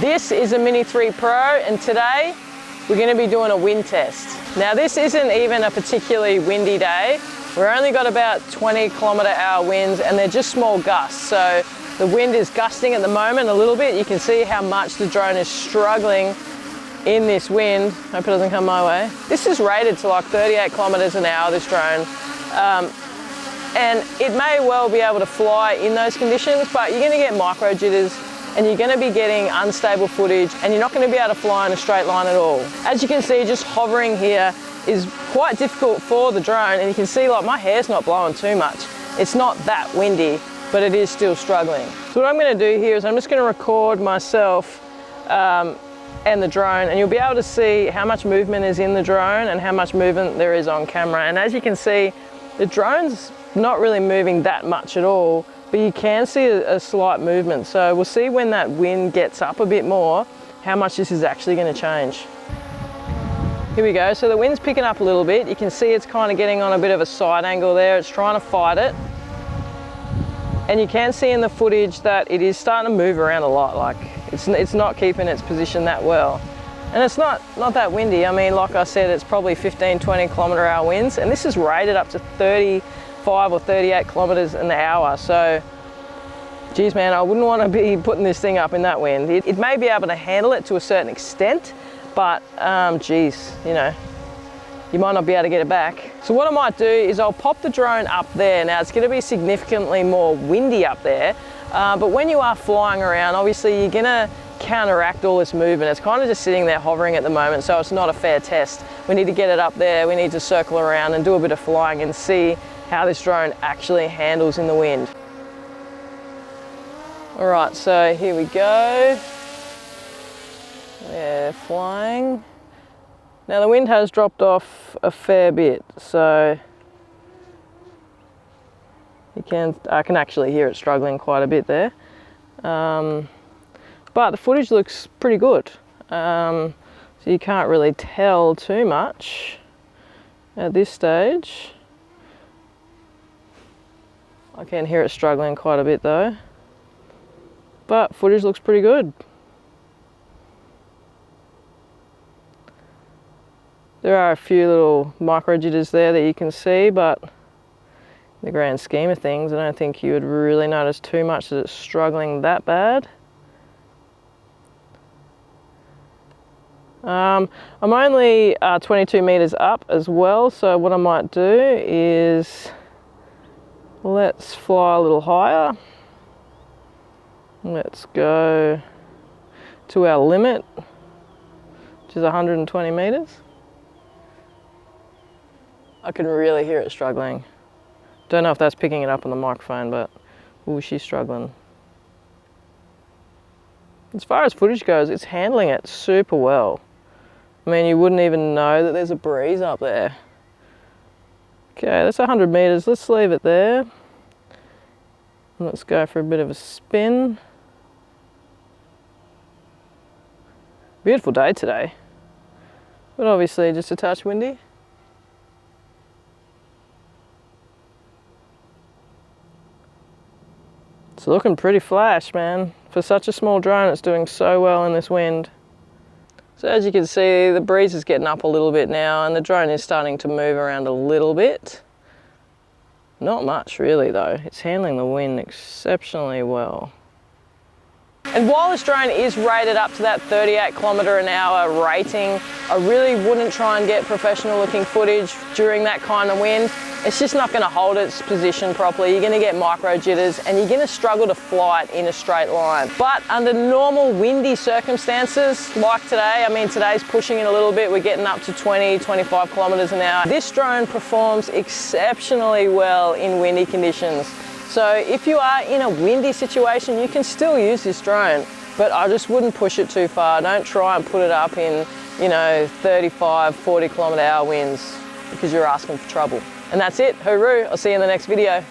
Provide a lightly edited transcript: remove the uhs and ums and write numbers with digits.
This is a Mini 3 Pro, and today we're going to be doing a wind test. Now this isn't even a particularly windy day. We've only got about 20km/h winds and they're just small gusts. So the wind is gusting at the moment a little bit. You can see how much the drone is struggling in this wind. Hope it doesn't come my way. This is rated to like 38km/h, this drone. And it may well be able to fly in those conditions, but you're going to get micro jitters and you're going to be getting unstable footage and you're not going to be able to fly in a straight line at all. As you can see, just hovering here is quite difficult for the drone, and you can see like my hair's not blowing too much. It's not that windy, but it is still struggling. So what I'm going to do here is I'm just going to record myself and the drone, and you'll be able to see how much movement is in the drone and how much movement there is on camera. And as you can see, the drone's not really moving that much at all, but you can see a slight movement. So we'll see when that wind gets up a bit more, how much this is actually going to change. Here we go, so the wind's picking up a little bit. You can see it's kind of getting on a bit of a side angle there. It's trying to fight it. And you can see in the footage that it is starting to move around a lot. Like it's not keeping its position that well. And it's not that windy. I mean, like I said, it's probably 15-20km/h winds, and this is rated up to 35 or 38km/h. So, geez man, I wouldn't want to be putting this thing up in that wind. It may be able to handle it to a certain extent, but geez, you know, you might not be able to get it back. So what I might do is I'll pop the drone up there. Now it's going to be significantly more windy up there, but when you are flying around, obviously you're going to counteract all this movement. It's kind of just sitting there hovering at the moment, so it's not a fair test. We need to get it up there, we need to circle around and do a bit of flying and see how this drone actually handles in the wind. All right, so here we go. We're flying. Now the wind has dropped off a fair bit, so I can actually hear it struggling quite a bit there. But the footage looks pretty good. So you can't really tell too much at this stage. I can hear it struggling quite a bit though. But footage looks pretty good. There are a few little micro jitters there that you can see, but in the grand scheme of things, I don't think you would really notice too much that it's struggling that bad. I'm only 22 meters up as well, so what I might do is let's fly a little higher. Let's go to our limit, which is 120 meters. I can really hear it struggling. Don't know if that's picking it up on the microphone, but ooh, she's struggling. As far as footage goes, it's handling it super well. I mean, you wouldn't even know that there's a breeze up there. Okay, that's 100 meters. Let's leave it there. Let's go for a bit of a spin. Beautiful day today, but obviously just a touch windy. It's looking pretty flash, man. For such a small drone, it's doing so well in this wind. So as you can see, the breeze is getting up a little bit now and the drone is starting to move around a little bit. Not much really though. It's handling the wind exceptionally well. And while this drone is rated up to that 38km/h rating, I really wouldn't try and get professional looking footage during that kind of wind. It's just not going to hold its position properly. You're going to get micro jitters and you're going to struggle to fly it in a straight line. But under normal windy circumstances like today, I mean today's pushing it a little bit, we're getting up to 20-25km/h. This drone performs exceptionally well in windy conditions. So if you are in a windy situation, you can still use this drone, but I just wouldn't push it too far. Don't try and put it up in, you know, 35-40km/h winds because you're asking for trouble. And that's it, hooroo, I'll see you in the next video.